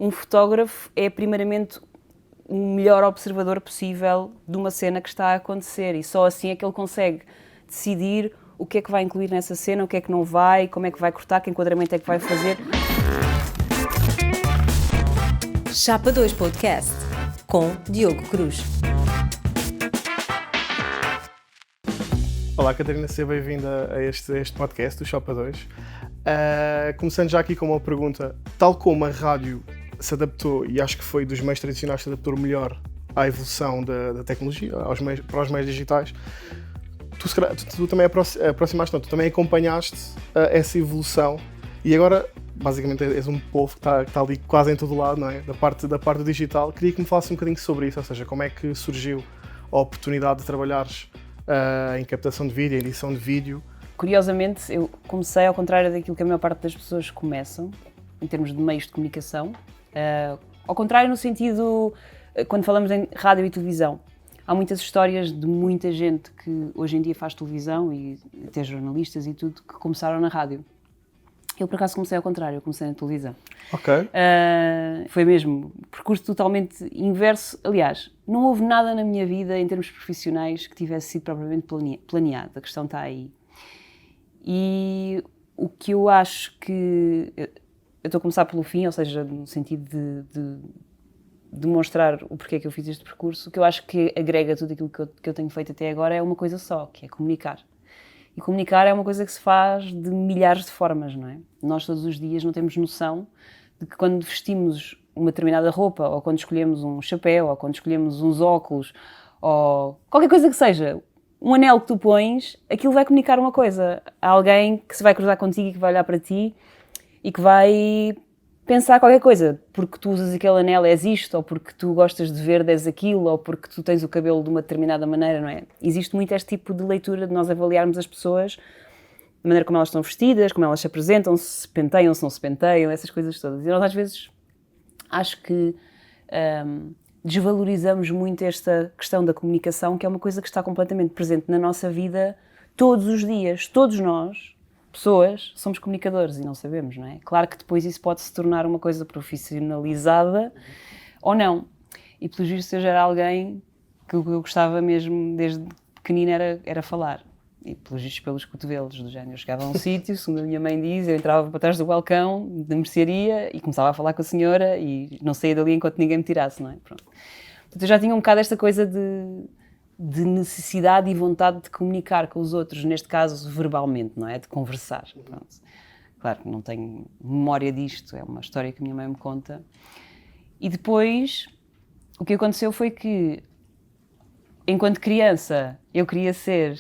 um fotógrafo é primeiramente o melhor observador possível de uma cena que está a acontecer e só assim é que ele consegue decidir o que é que vai incluir nessa cena, o que é que não vai, como é que vai cortar, que enquadramento é que vai fazer. Chapa 2 Podcast, com Diogo Cruz. Olá Catarina, seja bem-vinda a este podcast, do Chapa 2. Começando já aqui com uma pergunta, tal como a rádio se adaptou, e acho que foi dos meios tradicionais que se adaptou melhor à evolução da tecnologia, para os meios digitais, tu também aproximaste, não, tu também acompanhaste essa evolução e agora basicamente és um povo que está ali quase em todo lado, não é? Da parte do digital. Queria que me falasse um bocadinho sobre isso, ou seja, como é que surgiu a oportunidade de trabalhares em captação de vídeo, em edição de vídeo. Curiosamente, eu comecei ao contrário daquilo que a maior parte das pessoas começam, em termos de meios de comunicação. Ao contrário no sentido, quando falamos em rádio e televisão, há muitas histórias de muita gente que hoje em dia faz televisão e até jornalistas e tudo, que começaram na rádio. Eu, por acaso, comecei ao contrário, eu comecei na televisão. Ok. Foi mesmo um percurso totalmente inverso. Aliás, não houve nada na minha vida, em termos profissionais, que tivesse sido propriamente planeado. A questão está aí. E o que eu acho que... Eu estou a começar pelo fim, ou seja, no sentido de demonstrar o porquê que eu fiz este percurso. O que eu acho que agrega tudo aquilo que eu tenho feito até agora é uma coisa só, que é comunicar. E comunicar é uma coisa que se faz de milhares de formas, não é? Nós todos os dias não temos noção de que quando vestimos uma determinada roupa, ou quando escolhemos um chapéu, ou quando escolhemos uns óculos, ou qualquer coisa que seja, um anel que tu pões, aquilo vai comunicar uma coisa. Há alguém que se vai cruzar contigo e que vai olhar para ti e que vai pensar qualquer coisa, porque tu usas aquele anel és isto, ou porque tu gostas de verde és aquilo, ou porque tu tens o cabelo de uma determinada maneira, não é? Existe muito este tipo de leitura de nós avaliarmos as pessoas, da maneira como elas estão vestidas, como elas se apresentam, se penteiam, se não se penteiam, essas coisas todas. E nós às vezes acho que desvalorizamos muito esta questão da comunicação, que é uma coisa que está completamente presente na nossa vida todos os dias, todos nós, pessoas, somos comunicadores e não sabemos, não é? Claro que depois isso pode se tornar uma coisa profissionalizada ou não. E pelos vistos eu já era alguém que o que eu gostava mesmo desde pequenina era falar. E pelos vistos pelos cotovelos do género. Eu chegava a um sítio, segundo a minha mãe diz, eu entrava para trás do balcão da mercearia e começava a falar com a senhora e não saía dali enquanto ninguém me tirasse, não é? Pronto. Portanto, eu já tinha um bocado esta coisa de necessidade e vontade de comunicar com os outros, neste caso verbalmente, não é? De conversar. Pronto. Claro que não tenho memória disto, é uma história que a minha mãe me conta. E depois, o que aconteceu foi que, enquanto criança, eu queria ser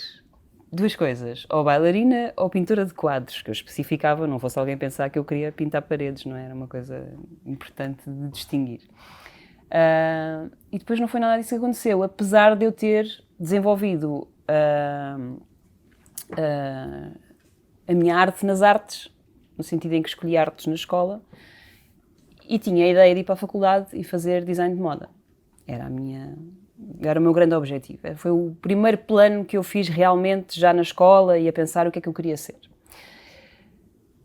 duas coisas, ou bailarina ou pintora de quadros, que eu especificava, não fosse alguém pensar que eu queria pintar paredes, não é? Era uma coisa importante de distinguir. E depois não foi nada disso que aconteceu, apesar de eu ter desenvolvido a minha arte nas artes, no sentido em que escolhi artes na escola, e tinha a ideia de ir para a faculdade e fazer design de moda. Era o meu grande objetivo. Foi o primeiro plano que eu fiz realmente já na escola e a pensar o que é que eu queria ser.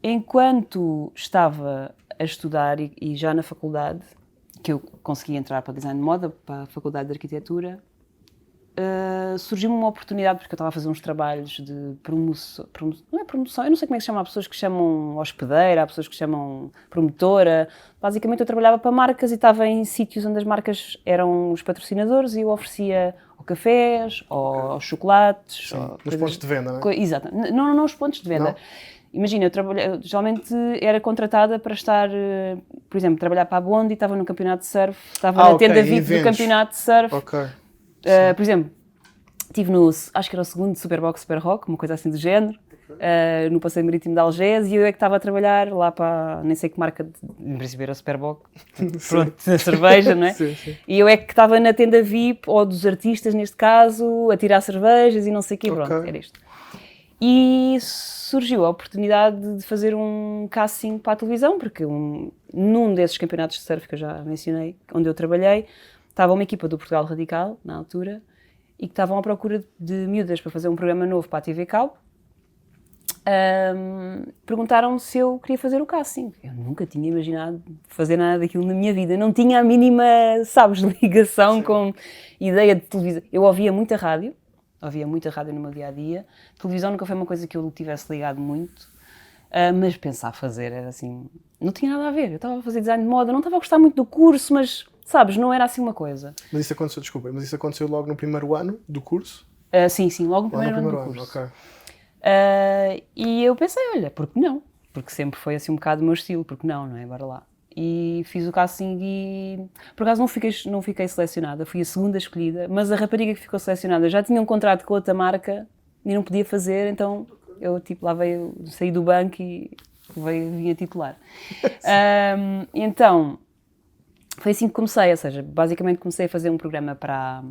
Enquanto estava a estudar e já na faculdade, que eu consegui entrar para design de moda, para a Faculdade de Arquitetura, surgiu-me uma oportunidade, porque eu estava a fazer uns trabalhos de promoção, não é promoção, eu não sei como é que se chama, há pessoas que chamam hospedeira, há pessoas que chamam promotora. Basicamente eu trabalhava para marcas e estava em sítios onde as marcas eram os patrocinadores e eu oferecia ou cafés, ou chocolates. Sim, ou nos pontos de venda, não é? Exato, não os pontos de venda. Não? Imagina, eu geralmente era contratada para estar, por exemplo, trabalhar para a Bondi, estava no campeonato de surf, estava na tenda VIP do campeonato de surf. Ok. Por exemplo, estive acho que era o segundo Superbox Super Rock, uma coisa assim do género, no Passeio Marítimo de Algés, e eu é que estava a trabalhar lá para, nem sei que marca, em princípio era Superbox, pronto, na cerveja, não é? Sim, sim. E eu é que estava na tenda VIP, ou dos artistas neste caso, a tirar cervejas e não sei o quê, pronto, era isto. E surgiu a oportunidade de fazer um casting para a televisão, porque num desses campeonatos de surf que eu já mencionei, onde eu trabalhei, estava uma equipa do Portugal Radical, na altura, e que estavam à procura de miúdas para fazer um programa novo para a TV Cabo. perguntaram-me se eu queria fazer o casting. Eu nunca tinha imaginado fazer nada daquilo na minha vida. Não tinha a mínima, sabes, ligação com ideia de televisão. Eu ouvia muita rádio no meu dia-a-dia. Televisão nunca foi uma coisa que eu tivesse ligado muito, mas pensar fazer era assim... Não tinha nada a ver. Eu estava a fazer design de moda, não estava a gostar muito do curso, mas, sabes, não era assim uma coisa. Mas isso aconteceu, desculpa, mas isso aconteceu logo no primeiro ano do curso? Sim, logo no primeiro ano do curso. Ok. E eu pensei, olha, por que não? Porque sempre foi assim um bocado o meu estilo, porque não é? Bora lá. E fiz o casting e, por acaso, não fiquei selecionada, fui a segunda escolhida, mas a rapariga que ficou selecionada já tinha um contrato com outra marca e não podia fazer, então eu, tipo, lá saí do banco e vim a titular. Então, foi assim que comecei, ou seja, basicamente comecei a fazer um programa para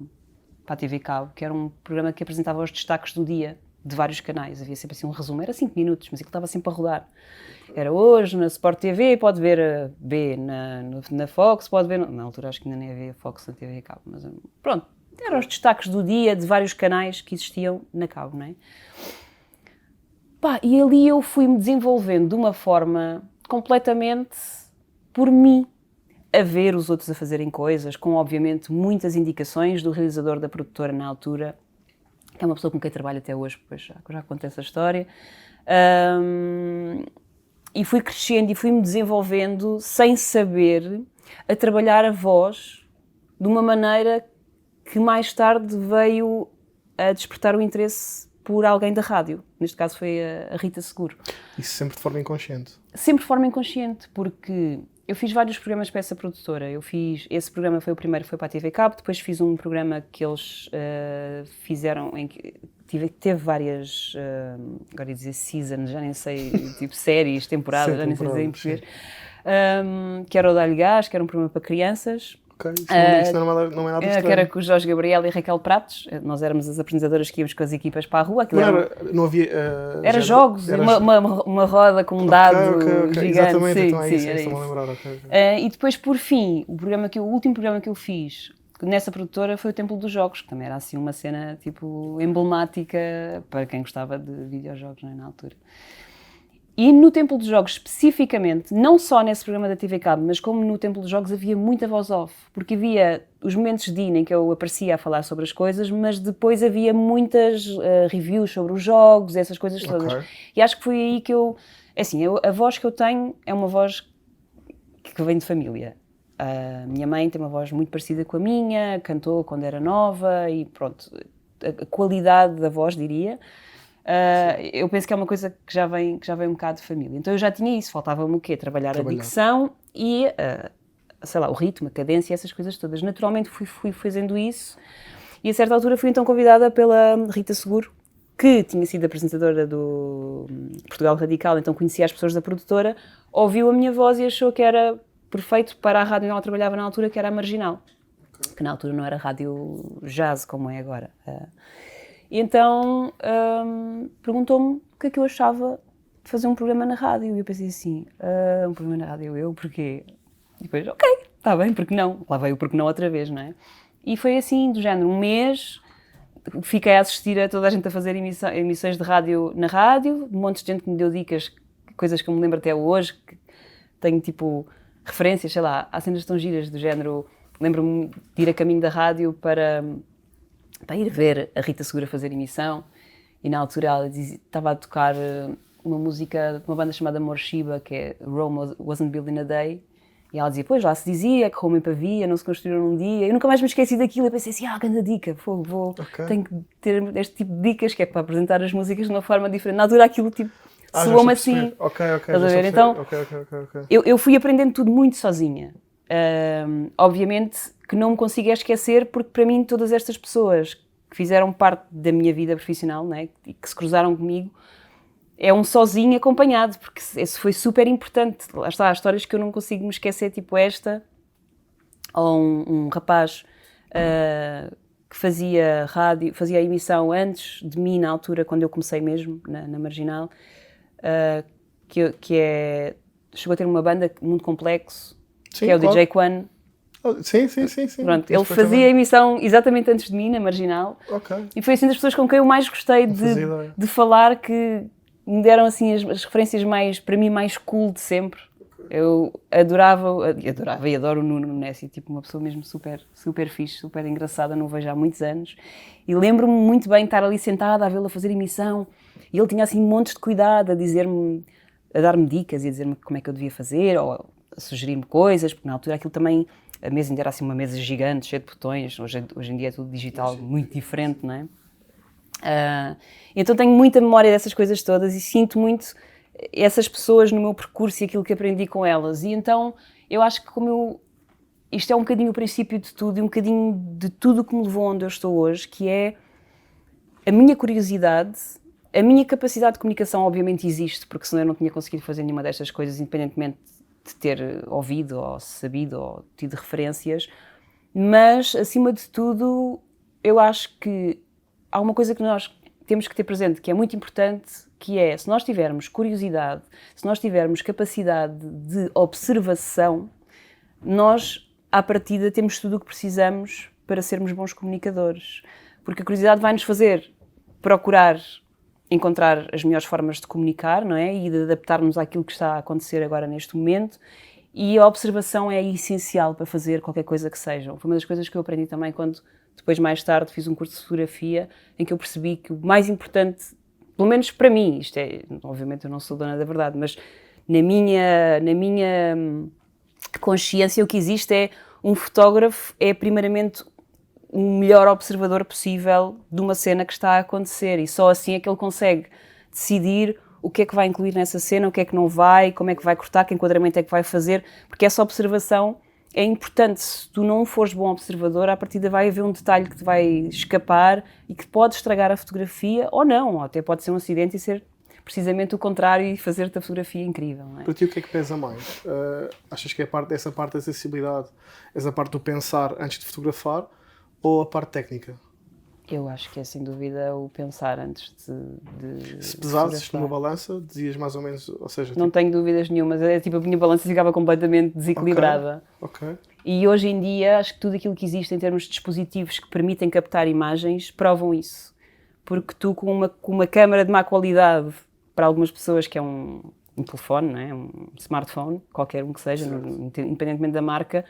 a TV Cabo, que era um programa que apresentava os destaques do dia de vários canais, havia sempre assim um resumo, era 5 minutos, mas aquilo estava sempre a rodar. Era hoje na Sport TV, pode ver a B na Fox, pode ver... Na altura acho que ainda nem havia Fox na TV Cabo, mas pronto, eram os destaques do dia de vários canais que existiam na Cabo, não é? E ali eu fui-me desenvolvendo de uma forma completamente por mim, a ver os outros a fazerem coisas, com obviamente muitas indicações do realizador da produtora na altura, que é uma pessoa com quem trabalho até hoje, depois já contei essa história. E fui crescendo e fui-me desenvolvendo sem saber a trabalhar a voz de uma maneira que mais tarde veio a despertar o interesse por alguém da rádio. Neste caso foi a Rita Seguro. Isso sempre de forma inconsciente? Sempre de forma inconsciente, porque eu fiz vários programas para essa produtora. Esse programa foi o primeiro, foi para a TV Cabo, depois fiz um programa que eles fizeram, em que teve várias, agora ia dizer seasons, já nem sei, tipo séries, temporadas, já nem sei dizer em português, que era o Dá-lhe Gás, que era um programa para crianças. Ok, isso não é nada estranho. Que era com o Jorge Gabriel e a Raquel Pratos. Nós éramos as apresentadoras que íamos com as equipas para a rua. Não havia... Era jogos, uma roda com um dado gigante. Exatamente, sim, então é sim, isso, estou-me a lembrar. E depois, por fim, o último programa que eu fiz nessa produtora foi o Templo dos Jogos, que também era assim uma cena tipo emblemática para quem gostava de videojogos, não é, na altura. E no Templo dos Jogos, especificamente, não só nesse programa da TV Cabo, mas como no Templo dos Jogos havia muita voz off, porque havia os momentos de em que eu aparecia a falar sobre as coisas, mas depois havia muitas reviews sobre os jogos, essas coisas todas. Okay. E acho que foi aí que a voz que eu tenho é uma voz que vem de família. A minha mãe tem uma voz muito parecida com a minha, cantou quando era nova e pronto, a qualidade da voz, diria. Eu penso que é uma coisa que já vem um bocado de família. Então eu já tinha isso, faltava-me o quê? Trabalhar a dicção e, sei lá, o ritmo, a cadência, essas coisas todas. Naturalmente fui fazendo isso e a certa altura fui então convidada pela Rita Seguro, que tinha sido apresentadora do Portugal Radical, então conhecia as pessoas da produtora, ouviu a minha voz e achou que era perfeito para a rádio onde ela trabalhava na altura, que era a Marginal, que na altura não era rádio jazz como é agora. E então perguntou-me o que é que eu achava de fazer um programa na rádio. E eu pensei assim, um programa na rádio, porquê? E depois, ok, está bem, porque não? Lá veio o porque não outra vez, não é? E foi assim, do género, um mês, fiquei a assistir a toda a gente a fazer emissões de rádio na rádio, um monte de gente que me deu dicas, coisas que eu me lembro até hoje, que tenho tipo referências, sei lá, há cenas tão giras do género, lembro-me de ir a caminho da rádio para ir ver a Rita Segura fazer emissão e na altura ela estava a tocar uma música de uma banda chamada Morshiba, que é Rome Wasn't Built in a Day, e ela dizia, pois lá se dizia que Roma em Pavia não se construíram num dia. Eu nunca mais me esqueci daquilo, eu pensei assim, grande dica, tenho que ter este tipo de dicas que é para apresentar as músicas de uma forma diferente. Na altura aquilo tipo soou-me assim. Ok. Então eu fui aprendendo tudo muito sozinha. Obviamente que não me consigo esquecer, porque para mim todas estas pessoas que fizeram parte da minha vida profissional, né, e que se cruzaram comigo, é um sozinho acompanhado, porque isso foi super importante. Lá está, há histórias que eu não consigo me esquecer, tipo esta, ou um rapaz que fazia rádio, fazia a emissão antes de mim, na altura, quando eu comecei mesmo, na Marginal, chegou a ter uma banda muito complexo, sim, que é o DJ Quan. Sim. Pronto, ele fazia a emissão exatamente antes de mim, na Marginal. Ok. E foi assim das pessoas com quem eu mais gostei de falar, que me deram assim as referências mais, para mim, mais cool de sempre. Eu adorava e adoro o Nuno Messi, tipo uma pessoa mesmo super, super fixe, super engraçada, não o vejo há muitos anos. E lembro-me muito bem de estar ali sentada a vê-lo a fazer emissão e ele tinha assim montes de cuidado a dizer-me, a dar-me dicas e a dizer-me como é que eu devia fazer ou a sugerir-me coisas, porque na altura aquilo também, a mesa ainda era assim uma mesa gigante, cheia de botões, hoje em dia é tudo digital, muito diferente, não é? Então tenho muita memória dessas coisas todas e sinto muito essas pessoas no meu percurso e aquilo que aprendi com elas. E então eu acho que isto é um bocadinho o princípio de tudo e um bocadinho de tudo o que me levou onde eu estou hoje, que é a minha curiosidade, a minha capacidade de comunicação obviamente existe, porque senão eu não tinha conseguido fazer nenhuma destas coisas, independentemente de ter ouvido ou sabido ou tido referências, mas acima de tudo eu acho que há uma coisa que nós temos que ter presente, que é muito importante, que é, se nós tivermos curiosidade, se nós tivermos capacidade de observação, nós, à partida, temos tudo o que precisamos para sermos bons comunicadores. Porque a curiosidade vai-nos fazer procurar encontrar as melhores formas de comunicar, não é? E de adaptar-nos àquilo que está a acontecer agora neste momento. E a observação é essencial para fazer qualquer coisa que seja. Foi uma das coisas que eu aprendi também quando, depois, mais tarde, fiz um curso de fotografia, em que eu percebi que o mais importante, pelo menos para mim, isto é, obviamente eu não sou dona da verdade, mas na minha consciência o que existe é um fotógrafo é primeiramente o melhor observador possível de uma cena que está a acontecer e só assim é que ele consegue decidir o que é que vai incluir nessa cena, o que é que não vai, como é que vai cortar, que enquadramento é que vai fazer, porque essa observação é importante. Se tu não fores bom observador, à partida vai haver um detalhe que te vai escapar e que pode estragar a fotografia ou não, ou até pode ser um acidente e ser precisamente o contrário e fazer-te a fotografia incrível. Não é? Para ti o que é que pesa mais? Achas que é essa parte da sensibilidade, essa parte do pensar antes de fotografar ou a parte técnica? Eu acho que é sem dúvida o pensar antes de Se pesasses numa balança, dizias mais ou menos, ou seja... Não tenho dúvidas nenhumas, é tipo a minha balança ficava completamente desequilibrada. Ok. E hoje em dia acho que tudo aquilo que existe em termos de dispositivos que permitem captar imagens provam isso. Porque tu com uma câmara de má qualidade, para algumas pessoas que é um telefone, não é? Um smartphone, qualquer um que seja, independentemente da marca,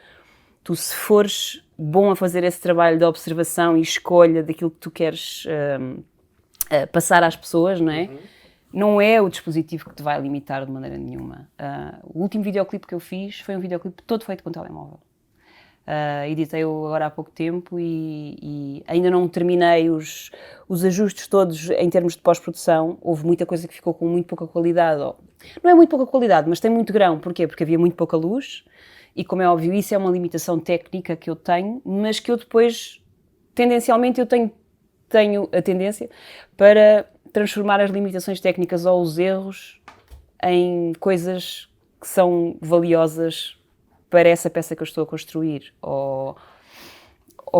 tu se fores bom a fazer esse trabalho de observação e escolha daquilo que tu queres passar às pessoas, não é? Não é o dispositivo que te vai limitar de maneira nenhuma. O último videoclipe que eu fiz foi um videoclipe todo feito com telemóvel. Editei-o agora há pouco tempo e ainda não terminei os ajustes todos em termos de pós-produção. Houve muita coisa que ficou com muito pouca qualidade. Não é muito pouca qualidade, mas tem muito grão. Porquê? Porque havia muito pouca luz. E como é óbvio, isso é uma limitação técnica que eu tenho, mas que eu depois, tendencialmente, eu tenho a tendência para transformar as limitações técnicas ou os erros em coisas que são valiosas para essa peça que eu estou a construir, ou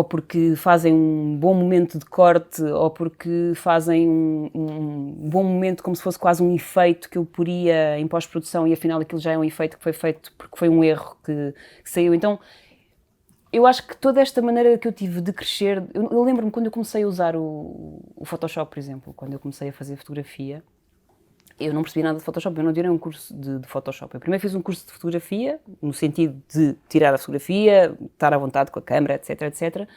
porque fazem um bom momento de corte, ou porque fazem um bom momento como se fosse quase um efeito que eu poria em pós-produção e afinal aquilo já é um efeito que foi feito porque foi um erro que saiu. Então, eu acho que toda esta maneira que eu tive de crescer... Eu lembro-me quando eu comecei a usar o Photoshop, por exemplo, quando eu comecei a fazer fotografia, eu não percebi nada de Photoshop, eu não tirei um curso de Photoshop. Eu primeiro fiz um curso de fotografia, no sentido de tirar a fotografia, estar à vontade com a câmera, etc, etc.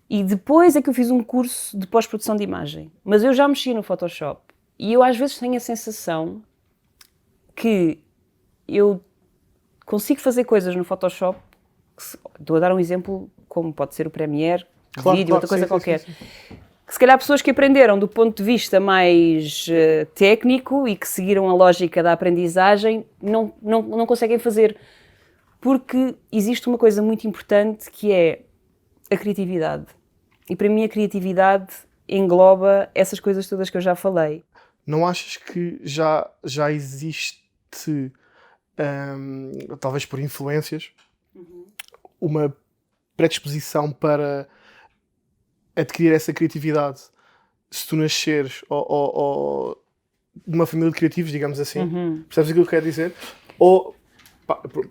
E depois é que eu fiz um curso de pós-produção de imagem. Mas eu já mexia no Photoshop. E eu às vezes tenho a sensação que eu consigo fazer coisas no Photoshop, estou a dar um exemplo, como pode ser o Premiere, vídeo, outra coisa qualquer. Sim. Que se calhar pessoas que aprenderam do ponto de vista mais técnico e que seguiram a lógica da aprendizagem não conseguem fazer. Porque existe uma coisa muito importante que é a criatividade. E para mim a criatividade engloba essas coisas todas que eu já falei. Não achas que já existe, talvez por influências, uma predisposição para adquirir essa criatividade se tu nasceres ou de uma família de criativos, digamos assim? Percebes aquilo que eu quero dizer? Ou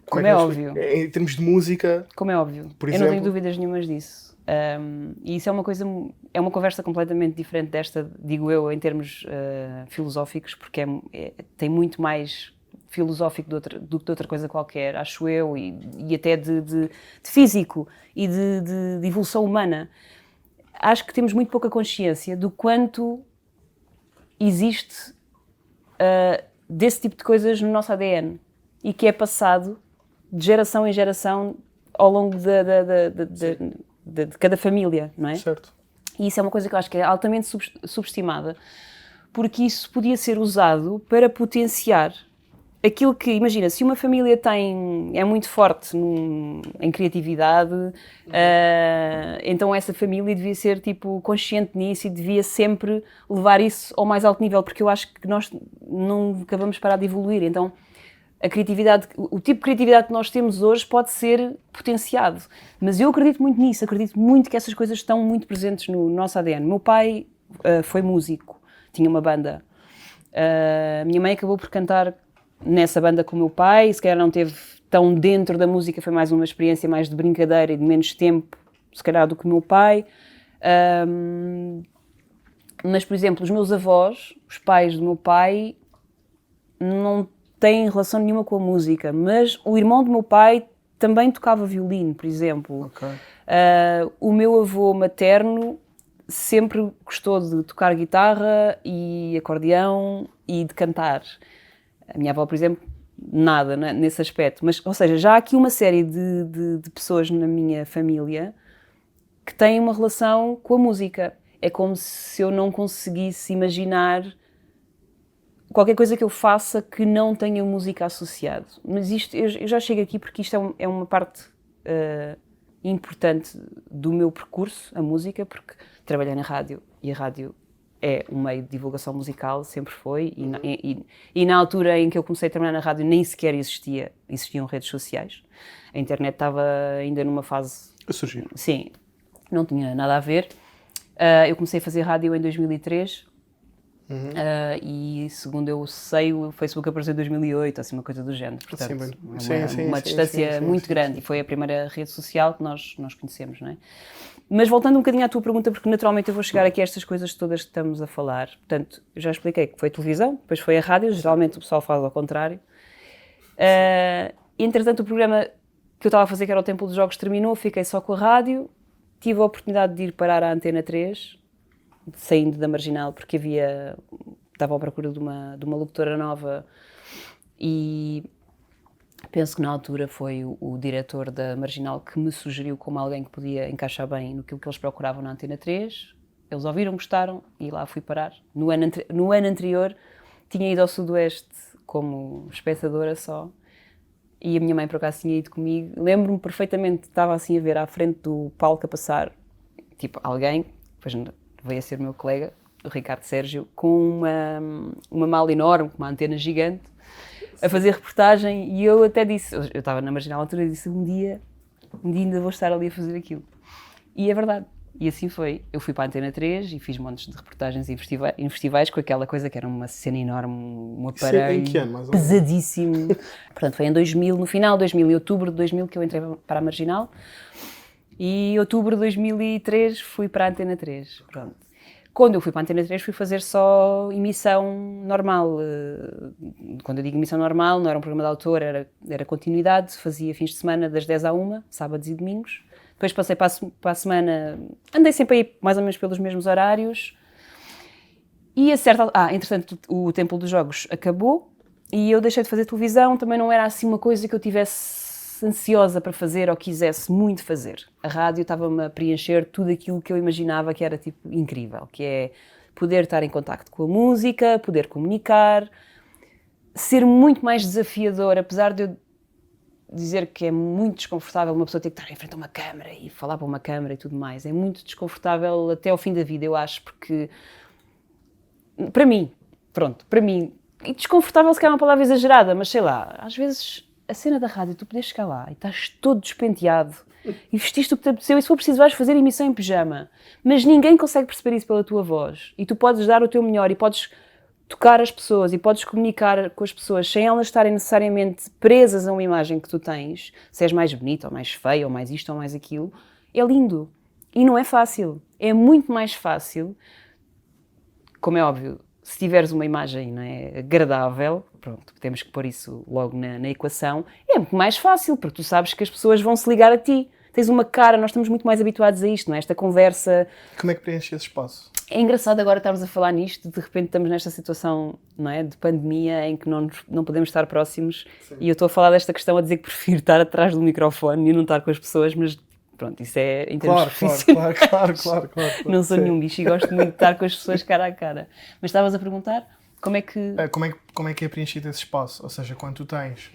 Como é óbvio. Em termos de música... Como é óbvio. Por Eu exemplo? não tenho dúvidas nenhumas disso. E isso é uma conversa completamente diferente desta, digo eu, em termos filosóficos, porque tem muito mais filosófico do que de outra coisa qualquer, acho eu, e até de físico e de evolução humana. Acho que temos muito pouca consciência do quanto existe desse tipo de coisas no nosso ADN e que é passado de geração em geração ao longo de cada família, não é? Certo. E isso é uma coisa que eu acho que é altamente subestimada, porque isso podia ser usado para potenciar aquilo que, imagina, se uma família é muito forte em criatividade, então essa família devia ser tipo consciente nisso e devia sempre levar isso ao mais alto nível, porque eu acho que nós não acabamos de parar de evoluir, então a criatividade, o tipo de criatividade que nós temos hoje pode ser potenciado, mas eu acredito muito nisso, acredito muito que essas coisas estão muito presentes no nosso ADN. Meu pai foi músico, tinha uma banda, minha mãe acabou por cantar nessa banda com o meu pai, se calhar não teve tão dentro da música, foi mais uma experiência mais de brincadeira e de menos tempo, se calhar, do que o meu pai. Mas, por exemplo, os meus avós, os pais do meu pai, não têm relação nenhuma com a música, mas o irmão do meu pai também tocava violino, por exemplo. Okay. O meu avô materno sempre gostou de tocar guitarra e acordeão e de cantar. A minha avó, por exemplo, nada nesse aspecto. Mas, ou seja, já há aqui uma série de pessoas na minha família que têm uma relação com a música. É como se eu não conseguisse imaginar qualquer coisa que eu faça que não tenha música associado. Mas isto, eu já chego aqui porque isto é uma parte importante do meu percurso, a música, porque trabalhei na rádio e a rádio é um meio de divulgação musical, sempre foi, e na altura em que eu comecei a trabalhar na rádio nem sequer existiam redes sociais. A internet estava ainda numa fase... A surgir. Sim, não tinha nada a ver. Eu comecei a fazer rádio em 2003 e, segundo eu sei, o Facebook apareceu em 2008, assim, uma coisa do género. Portanto, uma distância muito grande, e foi a primeira rede social que nós conhecemos, não é? Mas voltando um bocadinho à tua pergunta, porque naturalmente eu vou chegar aqui a estas coisas todas que estamos a falar. Portanto, eu já expliquei que foi televisão, depois foi a rádio, geralmente o pessoal faz ao contrário. Entretanto, o programa que eu estava a fazer, que era o Templo dos Jogos, terminou, fiquei só com a rádio, tive a oportunidade de ir parar à Antena 3, saindo da Marginal, porque estava à procura de uma locutora nova e... Penso que na altura foi o diretor da Marginal que me sugeriu como alguém que podia encaixar bem no que eles procuravam na Antena 3. Eles ouviram, gostaram e lá fui parar. No ano anterior tinha ido ao Sudoeste como espectadora só e a minha mãe por acaso tinha ido comigo. Lembro-me perfeitamente, estava assim a ver à frente do palco a passar, tipo alguém, depois veio a ser o meu colega, o Ricardo Sérgio, com uma mala enorme, com uma antena gigante, a fazer reportagem, e eu até disse, eu estava na Marginal à altura e disse, um dia ainda vou estar ali a fazer aquilo. E é verdade, e assim foi. Eu fui para a Antena 3 e fiz montes de reportagens em festivais com aquela coisa que era uma cena enorme, um aparelho pesadíssimo. Portanto, foi em 2000, no final de 2000, em outubro de 2000 que eu entrei para a Marginal, e em outubro de 2003 fui para a Antena 3, pronto. Quando eu fui para a Antena 3 fui fazer só emissão normal. Quando eu digo emissão normal, não era um programa de autor, era continuidade, fazia fins de semana das 10 à 1, sábados e domingos. Depois passei para a semana, andei sempre aí mais ou menos pelos mesmos horários. E entretanto o Templo dos Jogos acabou e eu deixei de fazer televisão, também não era assim uma coisa que eu tivesse ansiosa para fazer ou quisesse muito fazer. A rádio estava-me a preencher tudo aquilo que eu imaginava que era tipo incrível, que é poder estar em contacto com a música, poder comunicar, ser muito mais desafiador, apesar de eu dizer que é muito desconfortável uma pessoa ter que estar em frente a uma câmara e falar para uma câmara e tudo mais. É muito desconfortável até ao fim da vida, eu acho, porque para mim, e desconfortável se calhar é uma palavra exagerada, mas sei lá, às vezes a cena da rádio, tu podes chegar lá e estás todo despenteado e vestiste o que te apeteceu e se for preciso vais fazer emissão em pijama, mas ninguém consegue perceber isso pela tua voz e tu podes dar o teu melhor e podes tocar as pessoas e podes comunicar com as pessoas sem elas estarem necessariamente presas a uma imagem que tu tens, se és mais bonita ou mais feia ou mais isto ou mais aquilo, é lindo. E não é fácil. É muito mais fácil, como é óbvio, se tiveres uma imagem, não é, agradável, pronto, temos que pôr isso logo na equação, é muito mais fácil, porque tu sabes que as pessoas vão se ligar a ti. Tens uma cara, nós estamos muito mais habituados a isto, não é? Esta conversa... Como é que preenche esse espaço? É engraçado agora estarmos a falar nisto, de repente estamos nesta situação, não é, de pandemia em que não podemos estar próximos. Sim. E eu estou a falar desta questão a dizer que prefiro estar atrás do microfone e não estar com as pessoas, mas pronto, isso é em termos profissionais. Claro. Não sou nenhum bicho e gosto muito de estar com as pessoas cara a cara. Mas estavas a perguntar como é que... Como é que é preenchido esse espaço? Ou seja, quando tu tens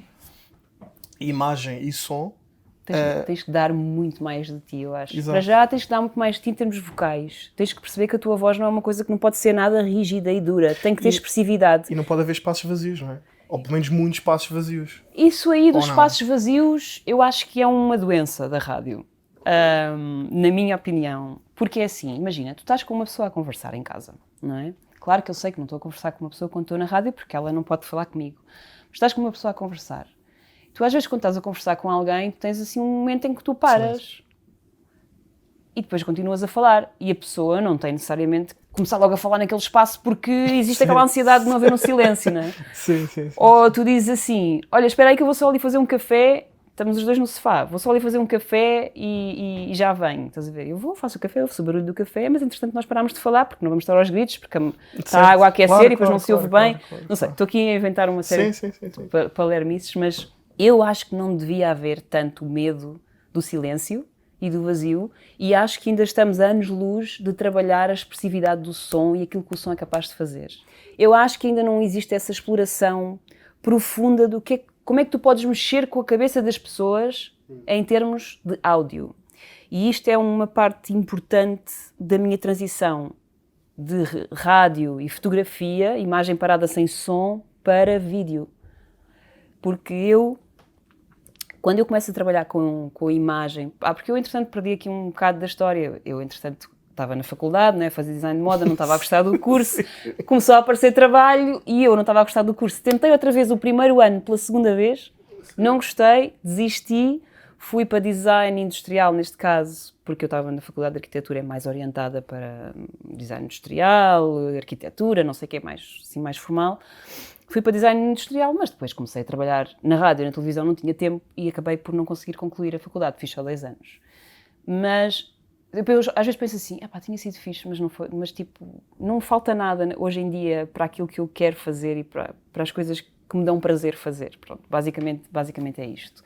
imagem e som... Tens que dar muito mais de ti, eu acho. Exato. Para já tens que dar muito mais de ti em termos vocais. Tens que perceber que a tua voz não é uma coisa que não pode ser nada rígida e dura. Tem que ter expressividade. E não pode haver espaços vazios, não é? Ou pelo menos muitos espaços vazios. Isso aí dos espaços vazios, eu acho que é uma doença da rádio. Na minha opinião. Porque é assim, imagina, tu estás com uma pessoa a conversar em casa, não é? Claro que eu sei que não estou a conversar com uma pessoa quando estou na rádio, porque ela não pode falar comigo. Mas estás com uma pessoa a conversar. Tu às vezes quando estás a conversar com alguém, tu tens assim um momento em que tu paras e depois continuas a falar e a pessoa não tem necessariamente que começar logo a falar naquele espaço porque existe aquela ansiedade de não haver um silêncio, não é? Sim. Ou tu dizes assim, olha, espera aí que eu vou só ali fazer um café, estamos os dois no sofá, vou só ali fazer um café e já venho, estás a ver? Eu faço o café, ouço o barulho do café, mas entretanto nós parámos de falar porque não vamos estar aos gritos, porque está a água a aquecer e depois não se ouve bem. Não sei, estou aqui a inventar uma série de palermices, mas... Eu acho que não devia haver tanto medo do silêncio e do vazio e acho que ainda estamos a anos-luz de trabalhar a expressividade do som e aquilo que o som é capaz de fazer. Eu acho que ainda não existe essa exploração profunda do que como é que tu podes mexer com a cabeça das pessoas em termos de áudio. E isto é uma parte importante da minha transição de rádio e fotografia, imagem parada sem som, para vídeo. Porque quando eu começo a trabalhar com a imagem... porque eu, entretanto, perdi aqui um bocado da história. Eu, entretanto, estava na faculdade, né, fazia design de moda, não estava a gostar do curso. Começou a aparecer trabalho e eu não estava a gostar do curso. Tentei outra vez o primeiro ano pela segunda vez, não gostei, desisti. Fui para design industrial, neste caso, porque eu estava na faculdade de arquitetura, é mais orientada para design industrial, arquitetura, não sei o que é mais formal. Fui para design industrial, mas depois comecei a trabalhar na rádio e na televisão, não tinha tempo e acabei por não conseguir concluir a faculdade, fiz só 10 anos. Mas eu às vezes penso assim, tinha sido fixe, mas não foi, mas tipo, não falta nada hoje em dia para aquilo que eu quero fazer e para as coisas que me dão prazer fazer. Pronto, basicamente é isto.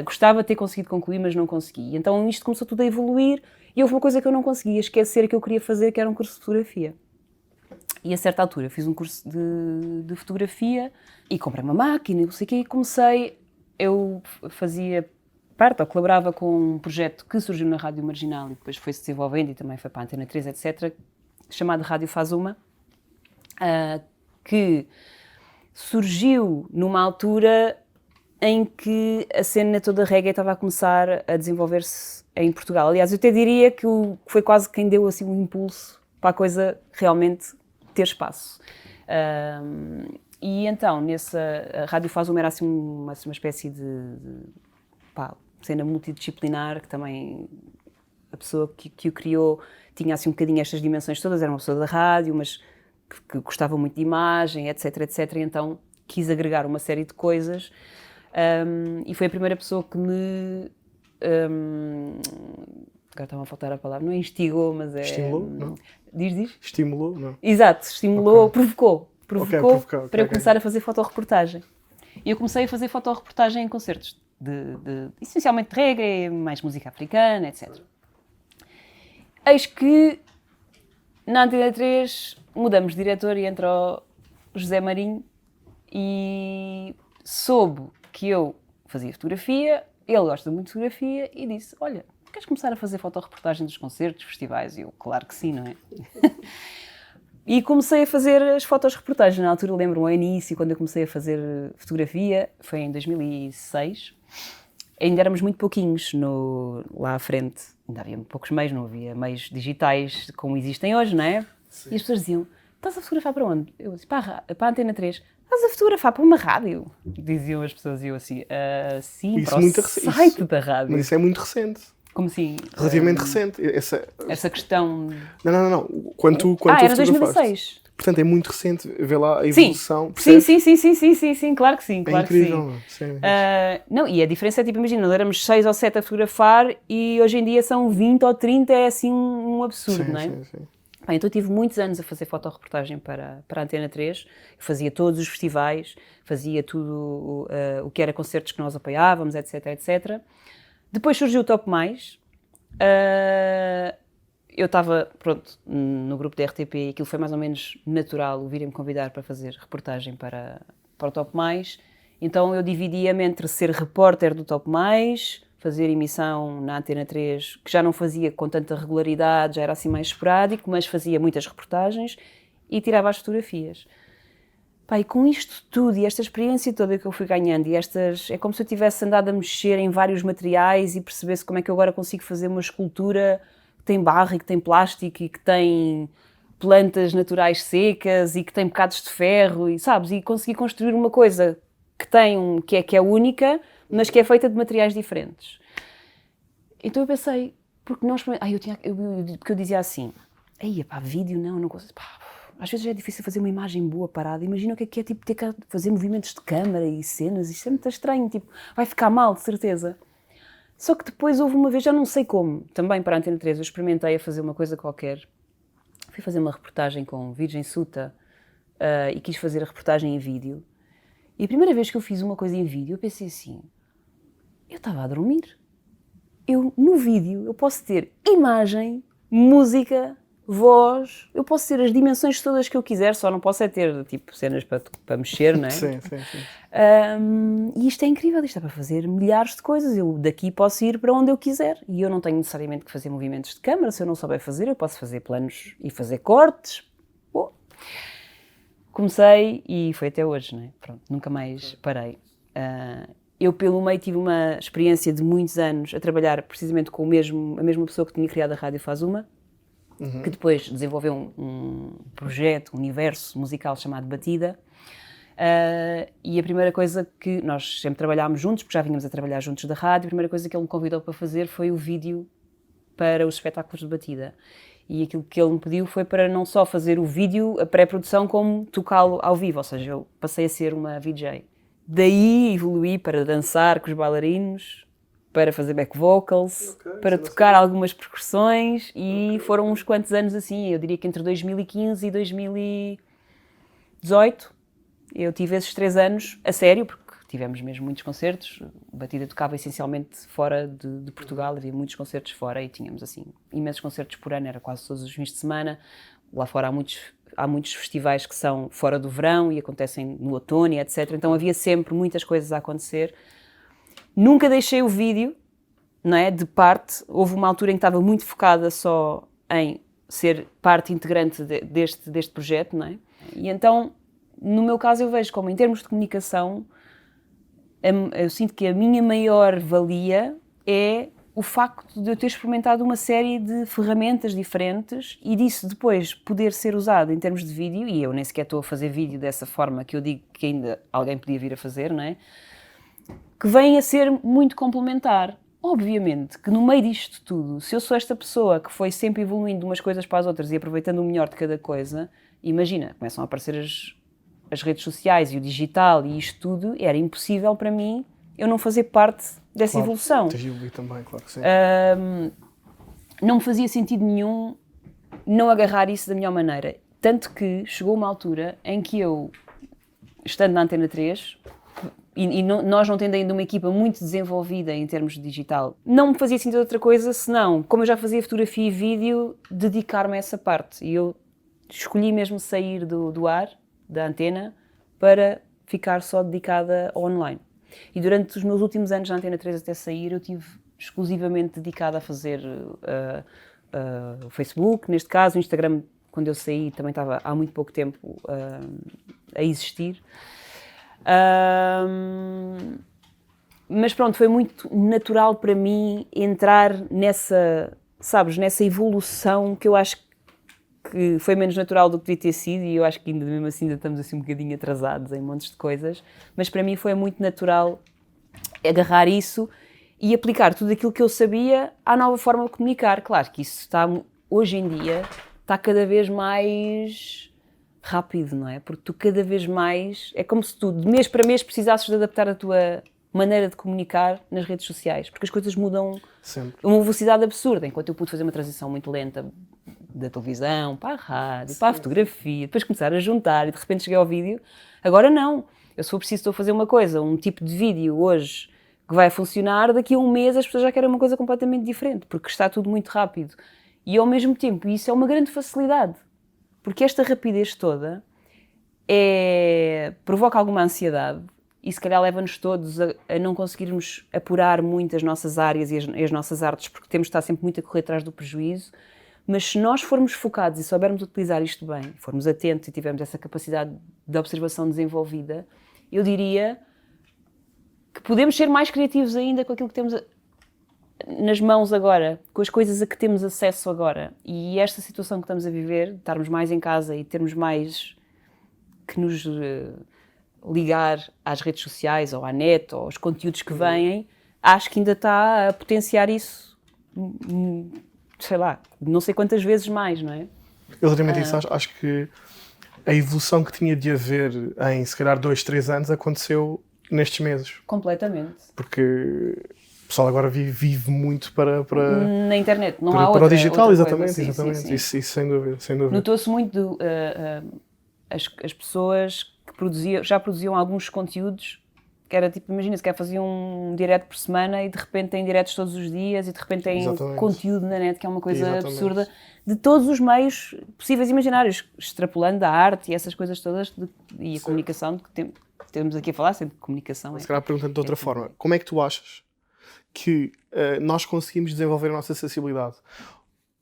Gostava de ter conseguido concluir, mas não consegui. Então isto começou tudo a evoluir e houve uma coisa que eu não conseguia esquecer que eu queria fazer, que era um curso de fotografia. E a certa altura fiz um curso de fotografia e comprei uma máquina e não sei o quê, e comecei, eu fazia parte ou colaborava com um projeto que surgiu na Rádio Marginal e depois foi-se desenvolvendo e também foi para a Antena 3, etc., chamado Rádio Faz Uma, que surgiu numa altura em que a cena toda reggae estava a começar a desenvolver-se em Portugal. Aliás, eu até diria que foi quase quem deu assim um impulso para a coisa realmente ter espaço. E então, a Rádio Faz Uma era assim uma espécie de cena multidisciplinar, que também a pessoa que o criou tinha assim um bocadinho estas dimensões todas, era uma pessoa da rádio, mas que gostava muito de imagem, etc, etc, e então quis agregar uma série de coisas, e foi a primeira pessoa que me... agora estava a faltar a palavra, não é instigou, mas é... Estimulou, não? Diz? Estimulou, não? Exato, estimulou, okay. Provocou okay, para eu começar a fazer fotorreportagem. E eu comecei a fazer fotorreportagem em concertos, essencialmente de reggae, mais música africana, etc. Eis que na Antena 3 mudamos de diretor e entrou o José Marinho e soube que eu fazia fotografia, ele gosta muito de fotografia e disse, olha, queres começar a fazer fotorreportagem dos concertos, festivais? E eu, claro que sim, não é? E comecei a fazer as fotorreportagens. Na altura, lembro-me, ao início, quando eu comecei a fazer fotografia, foi em 2006. Ainda éramos muito pouquinhos lá à frente. Ainda havia poucos meios, não havia meios digitais como existem hoje, não é? Sim. E as pessoas diziam, estás a fotografar para onde? Eu disse, para a Antena 3. Estás a fotografar para uma rádio? Diziam as pessoas e eu assim, sim, Isso para o muito site da rádio. Mas isso é muito recente. Como assim? Relativamente recente. Essa questão... Não. Quando tu era fotografaste. 2006. Portanto, é muito recente ver lá a Sim. evolução. Sim, claro que sim. É Claro incrível. que sim. Não, e a diferença é tipo, imagina, nós éramos 6 ou 7 a fotografar e hoje em dia são 20 ou 30, é assim um absurdo, não é? Sim. Bem, então eu tive muitos anos a fazer fotorreportagem para a Antena 3, eu fazia todos os festivais, fazia tudo o que era concertos que nós apoiávamos, etc. Depois surgiu o Top Mais, eu estava, no grupo da RTP e aquilo foi mais ou menos natural, o virem-me convidar para fazer reportagem para o Top Mais, então eu dividia-me entre ser repórter do Top Mais, fazer emissão na Antena 3, que já não fazia com tanta regularidade, já era assim mais esporádico, mas fazia muitas reportagens e tirava as fotografias. Pá, e com isto tudo e esta experiência toda que eu fui ganhando, é como se eu tivesse andado a mexer em vários materiais e percebesse como é que eu agora consigo fazer uma escultura que tem barro e que tem plástico e que tem plantas naturais secas e que tem bocados de ferro e, sabes, e consegui construir uma coisa que é única, mas que é feita de materiais diferentes. Então eu pensei, porque não experimentei... Porque eu dizia assim, vídeo não consigo... Às vezes é difícil fazer uma imagem boa parada. Imagina o que é tipo ter que fazer movimentos de câmara e cenas. Isto é muito estranho, tipo, vai ficar mal, de certeza. Só que depois houve uma vez, já não sei como, também para a Antena 3, eu experimentei a fazer uma coisa qualquer. Fui fazer uma reportagem com Virgem Suta e quis fazer a reportagem em vídeo. E a primeira vez que eu fiz uma coisa em vídeo, eu pensei assim, eu estava a dormir. No vídeo, eu posso ter imagem, música, voz, eu posso ter as dimensões todas que eu quiser, só não posso é ter, tipo, cenas para mexer, não é? Sim. E isto é incrível, isto é para fazer milhares de coisas, eu daqui posso ir para onde eu quiser, e eu não tenho necessariamente que fazer movimentos de câmara, se eu não souber fazer, eu posso fazer planos e fazer cortes. Comecei e foi até hoje, não é? Pronto, nunca mais parei. Eu, pelo meio, tive uma experiência de muitos anos a trabalhar precisamente com a mesma pessoa que tinha criado a Rádio Faz Uma, que depois desenvolveu um projeto, um universo musical chamado Batida. E a primeira coisa que nós sempre trabalhámos juntos, porque já vínhamos a trabalhar juntos da rádio, a primeira coisa que ele me convidou para fazer foi o vídeo para os espetáculos de Batida. E aquilo que ele me pediu foi para não só fazer o vídeo, a pré-produção, como tocá-lo ao vivo, ou seja, eu passei a ser uma VJ. Daí evoluí para dançar com os bailarinos, para fazer back vocals, para tocar algumas percussões e foram uns quantos anos assim, eu diria que entre 2015 e 2018 eu tive esses 3 anos a sério, porque tivemos mesmo muitos concertos, a Batida tocava essencialmente fora de Portugal, havia muitos concertos fora e tínhamos assim imensos concertos por ano, era quase todos os fins de semana. Lá fora há muitos festivais que são fora do verão e acontecem no outono, etc. Então havia sempre muitas coisas a acontecer. Nunca deixei o vídeo, não é, de parte. Houve uma altura em que estava muito focada só em ser parte integrante deste projeto, não é? E então, no meu caso, eu vejo como, em termos de comunicação, eu sinto que a minha maior valia é o facto de eu ter experimentado uma série de ferramentas diferentes e disso depois poder ser usado em termos de vídeo, e eu nem sequer estou a fazer vídeo dessa forma que eu digo que ainda alguém podia vir a fazer, não é? Que vem a ser muito complementar. Obviamente que no meio disto tudo, se eu sou esta pessoa que foi sempre evoluindo de umas coisas para as outras e aproveitando o melhor de cada coisa, imagina, começam a aparecer as redes sociais e o digital e isto tudo, era impossível para mim eu não fazer parte dessa evolução. Também, claro que sim. Não me fazia sentido nenhum não agarrar isso da melhor maneira. Tanto que chegou uma altura em que eu, estando na Antena 3, nós não tendo ainda uma equipa muito desenvolvida em termos de digital, não me fazia sentido outra coisa senão, como eu já fazia fotografia e vídeo, dedicar-me a essa parte. E eu escolhi mesmo sair do ar, da antena, para ficar só dedicada ao online. E durante os meus últimos anos na Antena 3 até sair, eu estive exclusivamente dedicada a fazer o Facebook, neste caso, o Instagram, quando eu saí, também estava há muito pouco tempo a existir. Mas pronto, foi muito natural para mim entrar nessa, sabes, nessa evolução que eu acho que foi menos natural do que devia ter sido, e eu acho que ainda mesmo assim ainda estamos assim um bocadinho atrasados em montes de coisas, mas para mim foi muito natural agarrar isso e aplicar tudo aquilo que eu sabia à nova forma de comunicar. Claro que isso está, hoje em dia, está cada vez mais rápido, não é? Porque tu cada vez mais, é como se tu de mês para mês precisasses de adaptar a tua maneira de comunicar nas redes sociais, porque as coisas mudam Sempre. a uma velocidade absurda. Enquanto eu pude fazer uma transição muito lenta da televisão para a rádio, para a fotografia, depois começar a juntar e de repente cheguei ao vídeo, agora não. Eu, se for preciso, estou a fazer uma coisa, um tipo de vídeo hoje que vai funcionar, daqui a um mês as pessoas já querem uma coisa completamente diferente, porque está tudo muito rápido. E ao mesmo tempo, isso é uma grande facilidade, porque esta rapidez toda provoca alguma ansiedade e se calhar leva-nos todos a não conseguirmos apurar muito as nossas áreas e as nossas artes, porque temos de estar sempre muito a correr atrás do prejuízo. Mas se nós formos focados e soubermos utilizar isto bem, formos atentos e tivermos essa capacidade de observação desenvolvida, eu diria que podemos ser mais criativos ainda com aquilo que temos nas mãos agora, com as coisas a que temos acesso agora. E esta situação que estamos a viver, estarmos mais em casa e termos mais que nos ligar às redes sociais ou à net ou aos conteúdos que vêm, acho que ainda está a potenciar isso, sei lá, não sei quantas vezes mais, não é? Exatamente isso. Acho que a evolução que tinha de haver em, se calhar, 2, 3 anos aconteceu nestes meses. Completamente. Porque o pessoal agora vive muito para na internet, não para, há outra. para o digital, outra exatamente. coisa. Exatamente. Sim. Isso sem dúvida. Sem dúvida. Notou-se muito as pessoas que já produziam alguns conteúdos, que era tipo, imagina, se quer fazer um direto por semana e de repente têm diretos todos os dias e de repente têm Exatamente. conteúdo na net, que é uma coisa Exatamente. absurda, de todos os meios possíveis e imaginários, extrapolando a arte e essas coisas todas e a comunicação, que temos aqui a falar sempre de comunicação. Se calhar perguntando de outra forma, como é que tu achas que nós conseguimos desenvolver a nossa sensibilidade?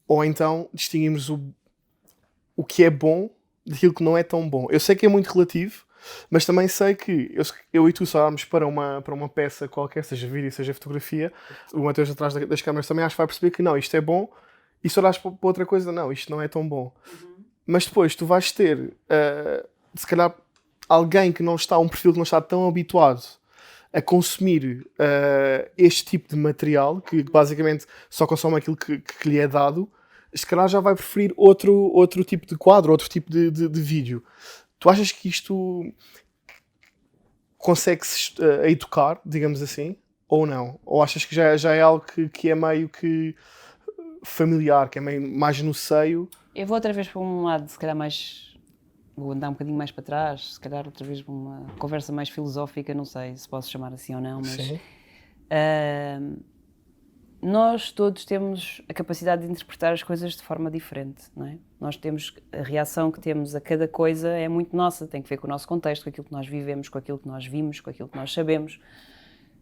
Ou então distinguimos o que é bom daquilo que não é tão bom? Eu sei que é muito relativo, mas também sei que eu e tu se olharmos para uma peça qualquer, seja vídeo, seja fotografia, o Mateus atrás das câmaras também acho que vai perceber que não, isto é bom, e se olhares para outra coisa, não, isto não é tão bom. Mas depois tu vais ter, se calhar, alguém que não está, um perfil que não está tão habituado a consumir este tipo de material, que basicamente só consome aquilo que lhe é dado, se calhar já vai preferir outro tipo de quadro, outro tipo de vídeo. Tu achas que isto consegue-se educar, digamos assim, ou não? Ou achas que já é algo que é meio que familiar, que é meio mais no seio? Eu vou outra vez para um lado, se calhar mais... Vou andar um bocadinho mais para trás, se calhar outra vez para uma conversa mais filosófica, não sei se posso chamar assim ou não, mas... Sim. Nós todos temos a capacidade de interpretar as coisas de forma diferente, não é? Nós temos, a reação que temos a cada coisa é muito nossa, tem que ver com o nosso contexto, com aquilo que nós vivemos, com aquilo que nós vimos, com aquilo que nós sabemos,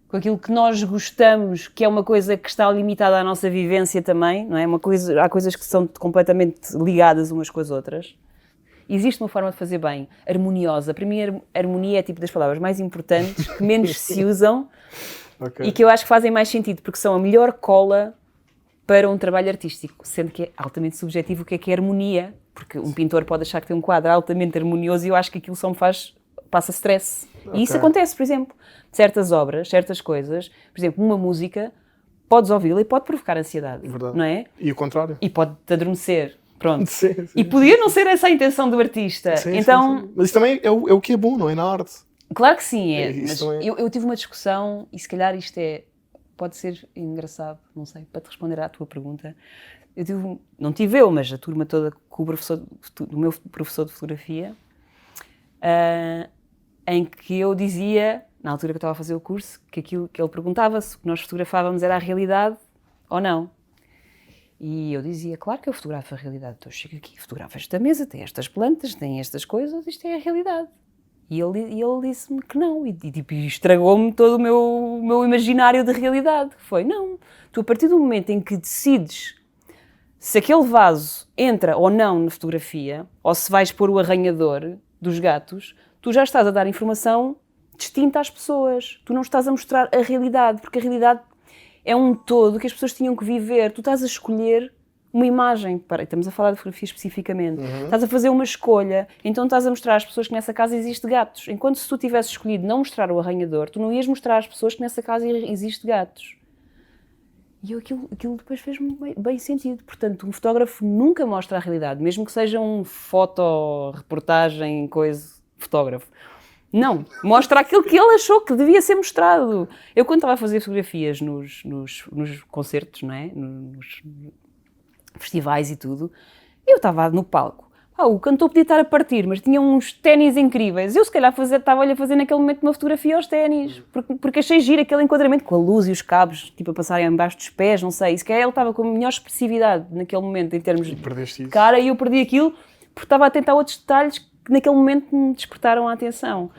com aquilo que nós gostamos, que é uma coisa que está limitada à nossa vivência também, não é? Há coisas que são completamente ligadas umas com as outras. Existe uma forma de fazer bem, harmoniosa. Para mim, harmonia é tipo das palavras mais importantes, que menos se usam, Okay. e que eu acho que fazem mais sentido, porque são a melhor cola para um trabalho artístico, sendo que é altamente subjetivo o que é harmonia, porque um pintor pode achar que tem um quadro altamente harmonioso e eu acho que aquilo só me passa stress. E isso acontece, por exemplo, certas obras, certas coisas, por exemplo, uma música, podes ouvi-la e pode provocar ansiedade, Verdade. não é? E o contrário. E pode-te adormecer, pronto. Sim. E podia não ser essa a intenção do artista, Sim, então... sim. Mas isso também é o que é bom, não é? Na arte. Claro que sim, Isso mas é... eu tive uma discussão e se calhar isto pode ser engraçado, não sei, para te responder à tua pergunta. Não tive eu, mas a turma toda com o meu professor de fotografia, em que eu dizia, na altura que eu estava a fazer o curso, que aquilo que ele perguntava se o que nós fotografávamos era a realidade ou não. E eu dizia, claro que eu fotografo a realidade, então eu chego aqui, fotografo esta mesa, tem estas plantas, tem estas coisas, isto é a realidade. E ele disse-me que não, e tipo, estragou-me todo o meu imaginário de realidade. Foi, não, tu a partir do momento em que decides se aquele vaso entra ou não na fotografia, ou se vais pôr o arranhador dos gatos, tu já estás a dar informação distinta às pessoas. Tu não estás a mostrar a realidade, porque a realidade é um todo que as pessoas tinham que viver. Tu estás a escolher uma imagem, estamos a falar de fotografia especificamente, estás a fazer uma escolha, então estás a mostrar às pessoas que nessa casa existe gatos. Enquanto se tu tivesses escolhido não mostrar o arranhador, tu não ias mostrar às pessoas que nessa casa existe gatos. E aquilo depois fez-me bem sentido. Portanto, um fotógrafo nunca mostra a realidade, mesmo que seja um fotoreportagem, fotógrafo. Não, mostra aquilo que ele achou que devia ser mostrado. Eu, quando estava a fazer fotografias nos concertos, não é? Nos festivais e tudo, eu estava no palco. O cantor podia estar a partir, mas tinha uns ténis incríveis. Eu, se calhar, estava-lhe a fazer naquele momento uma fotografia aos ténis, porque achei giro aquele enquadramento com a luz e os cabos, tipo, a passarem embaixo dos pés, não sei. E se calhar ele estava com a melhor expressividade naquele momento, em termos de cara, e eu perdi aquilo porque estava a tentar outros detalhes que naquele momento me despertaram a atenção.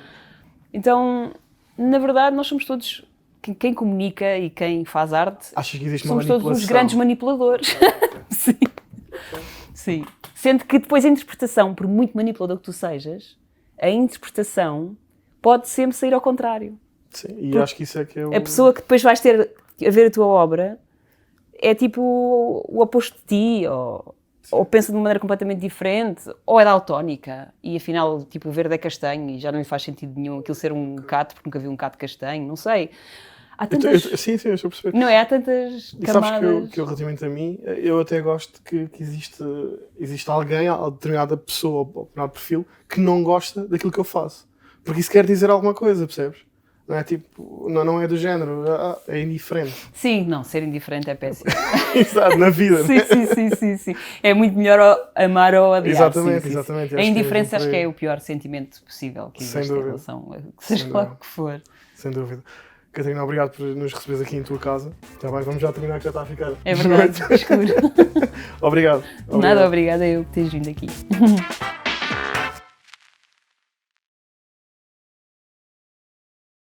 Então, na verdade, nós somos todos, quem comunica e quem faz arte, achas que existe somos todos uns grandes manipuladores. Sim. Sim. Sendo que depois a interpretação, por muito manipulador que tu sejas, a interpretação pode sempre sair ao contrário. Sim, e acho que isso é que é o... A pessoa que depois vais ter a ver a tua obra é tipo o oposto de ti, ou pensa de uma maneira completamente diferente, ou é daltónica, e afinal, tipo, o verde é castanho e já não lhe faz sentido nenhum aquilo ser um gato, porque nunca vi um gato castanho, não sei. Há tantas... Sim, eu estou a perceber. Não é? Há tantas camadas... E sabes que eu, relativamente a mim, eu até gosto que existe alguém, uma determinada pessoa, ou determinado perfil, que não gosta daquilo que eu faço. Porque isso quer dizer alguma coisa, percebes? Não é tipo, não é do género, é indiferente. Sim, não, ser indiferente é péssimo. Exato, na vida. Sim. É muito melhor amar ou odiar. Exatamente. A indiferença acho que é o pior sentimento possível que existe em relação a seja lá o que for. Sem dúvida. Catarina, obrigado por nos receberes aqui em tua casa. Está bem, vamos já terminar que já está a ficar. É verdade, escuro. Obrigado. Nada, obrigada eu por teres vindo aqui.